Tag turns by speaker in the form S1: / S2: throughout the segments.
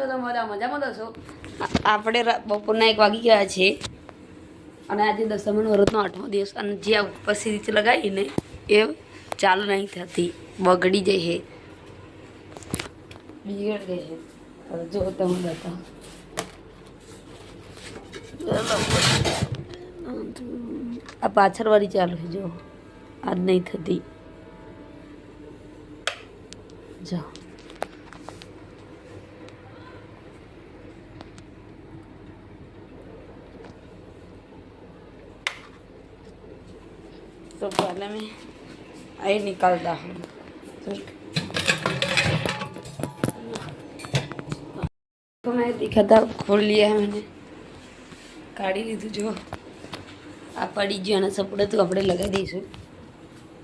S1: છો તમારા મજામાં દોશો આપણે બપોરના 1 વાગી ગયા છે અને આજે દસમાનો વ્રતનો 8મો દિવસ અને જે આ ઉપસી રીતે લગાવીને એ ચાલુ નહીં થતી બગડી જાય છે બીગડ ગઈ છે હવે જો તમે બતાવો આ પાછળવાળી ચાલુ છે જો આજ નહીં થતી જો तो पहले मैं आई निकालता हूँ तो मैं दिखाता खोल लिया है मैंने काढ़ी लीधु जो आ पड़ी गई અને સપડે તો આપણે લગાવી દઈશું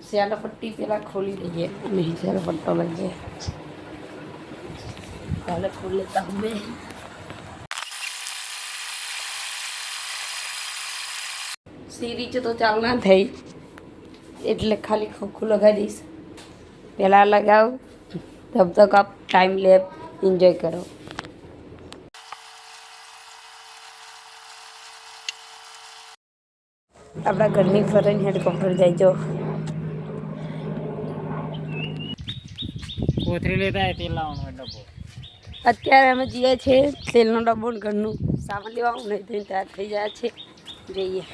S1: સ્યાલા પટ્ટી પેલા ખોલી લઈએ અને સ્યાલા પટ્ટો લઈ જાય पहले खोल लेता हूँ मैं सीरीज तो चालना થઈ એટલે ખાલી ખોખું લગાવી દઈશ પહેલાં લગાવ તબ તક આપ ટાઈમ લે એન્જોય કરો આપણા ઘરની ફરજ હેલિકોપ્ટર જાય જો
S2: કોથરી લેતા હે તેલ લાવવાનો ડબ્બો
S1: અત્યારે અમે જઈએ છીએ તેલનો ડબ્બો ઘરનું સામાન લેવાનું નહીં થઈને તૈયાર થઈ જાય છે જઈએ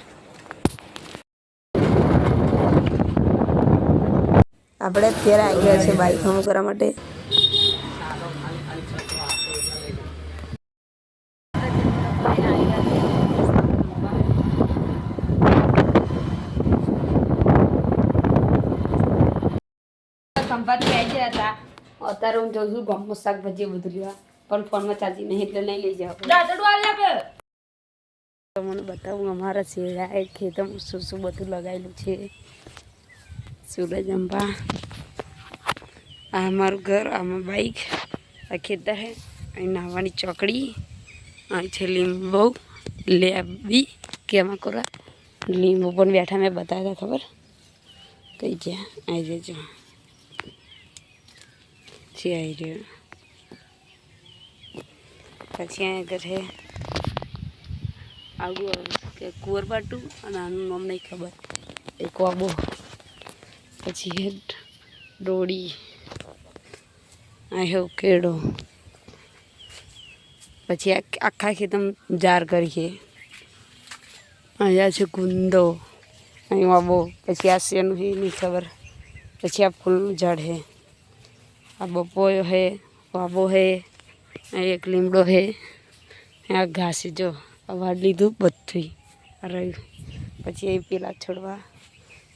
S1: આપણે અત્યારે આવી ગયા છે બાઈક હમું કરવા માટે સંપાતી આવી ગયા હતા અત્યારે હું જોઉં છું ગામમાં શાકભાજી બધું લેવા પણ ફોનમાં ચાર્જિંગ નહીં એટલે નહીં લઈ જાવ તમને બતાવું અમારા શેરા ખેતરમાં શું શું બધું લગાવેલું છે सूरज अम्बा हमारू घर आमा बाइक आ खेतर है नहावानी चौकड़ी छे लींबू ले भी केमा कोरा लींबू पर बैठा मैं बताया था खबर कई जा आई जाजो छी आई रही પછી આગળ છે આવું કે કુંવરપાટું અને આનું નામ નહીં ખબર એક વાબો પછી હેડ ડોડી આ હેવ કેળો પછી આખા ખેતમ જાર કરીએ અહીંયા છે ગુંદો અહીં વાબો પછી આ શેનું હે નહીં ખબર પછી આ ફૂલનું ઝાડ હે આ બપોયો હે વાબો હે એક લીમડો હે આ ઘાસ જો આ વાડ લીધું બધું આ રહ્યું પછી અહીં પેલા છોડવા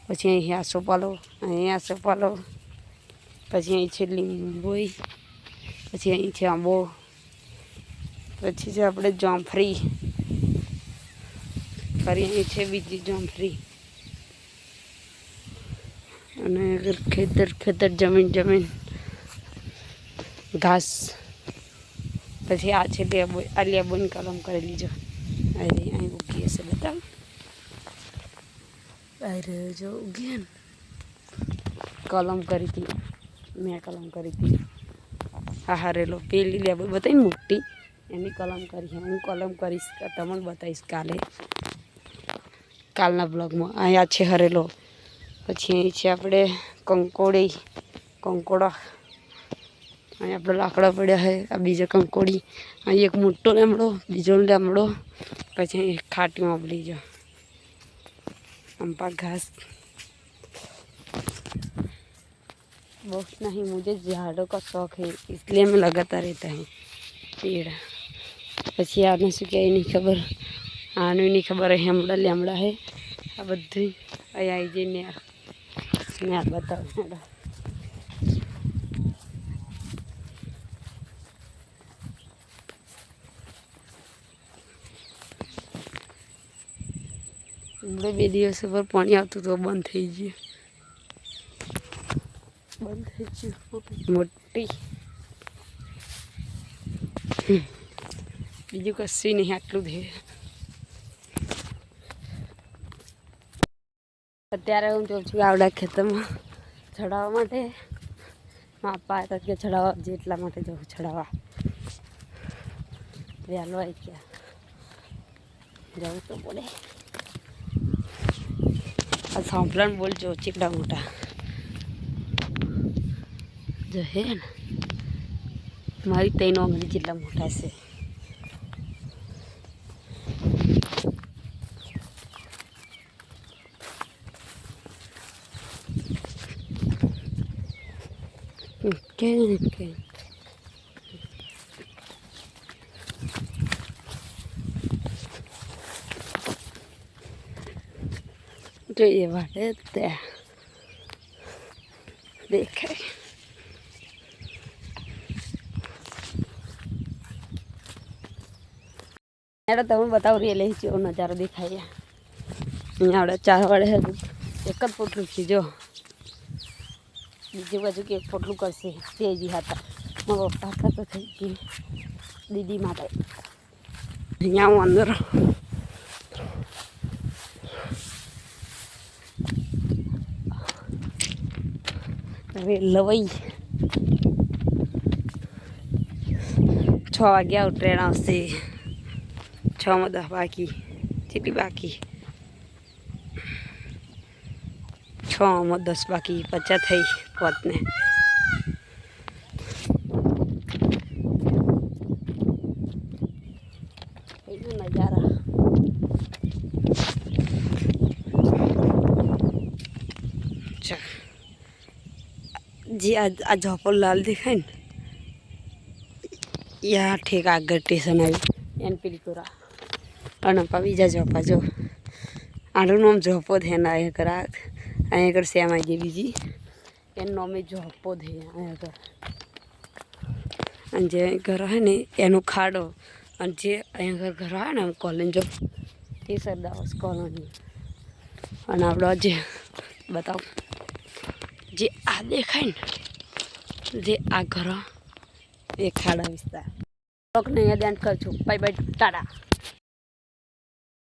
S1: પછી અહીં આસોપાલો અહીં આસોપાલો પછી અહીં છે લીંબોઈ પછી અહીં છે આંબો પછી છે આપણે જામફળી ફરી અહીં છે બીજી જામફળી અને ખેતર જમીન ઘાસ પછી આ છે આ લેબોની કલમ કરેલી જો અહીં ઉગી હશે બતાવ અરે જો ઉગી ને કલમ કરી હતી મેં કલમ કરી હતી હા હારેલો પેલી લેબો બતાવીને મોટી એની કલમ કરી છે હું કલમ કરીશ તમને બતાવીશ કાલના બ્લોગમાં અહીંયા છે હરેલો પછી અહીં છે આપણે કંકોડા અહીં આપણે લાકડા પડ્યા છે આ બીજો કંકોડી અહીં એક મોટો લેમડો બીજો લેમડો પછી અહીં ખાટીમાં આપણી જો अम्पा घास बहुत नहीं मुझे झाड़ों का शौक है इसलिए मैं लगाता रहता है पेड़ પછી આને શું કહે નહીં ખબર આનું નહીં ખબર હેમડા લેમડા હે આ બધું અહીં આવી જઈને મેં આ બતાવું હમણાં 2 દિવસ પર પાણી આવતું તો બંધ થઈ ગયું મોટી બીજું કશું નહીં આટલું છે અત્યારે હું જોઉં છું આવડા ખેતરમાં ચડાવવા માટે માપા હતા કે ચડાવવા જેટલા માટે જવું ચડાવવા વહેલો આવી ગયા જવું તો પડે આ સાંભળણ બોલજો ચીકડા મોટા જો હે ને મારી તૈનો અંગળી જેટલા મોટા છે કે જોઈએ વાળે ત્યાં દેખાય એટલે તમે બતાવો રેલે જેવો નજારો દેખાય અહીંયા આપણે ચાર વાળે એક જ પોટલું છે જો બીજી બાજુ કે એક પોટલું કરશે તે જ હતા મારા પપ્પા હતા તો થઈ ગઈ દીદી માટે અહીંયા હું અંદર હવે લવાઈ 6 વાગ્યા ટ્રેન આવશે 6 માં 10 બાકી કેટલી બાકી 6 માં 10 બાકી 50 થઈ પહોંચને નજારા જે આ ઝોપો લાલ દેખાય ને યા ઠીક આગળ સ્ટેશન આવ્યું એને પિલકુરા અને બીજા ઝોપા જો આનું નામ ઝોપો છે ને અહીંયા કર અહીંયા આગળ સેમ આવી ગઈ બીજી એનું નામ ઝોપો છે અહીંયા આગળ અને જે ઘર હોય ને એનું ખાડો અને જે અહીંયા આગળ ઘર હોય ને કોલોની જો એ સરદાવાસ કોલોની અને આપણો જે બતાવો જે આ દેખાય ને જે આ ઘર એ ખાડા વિસ્તાર લોકોને અહીંયા ધ્યાન કરજો બાય બાય ટાટા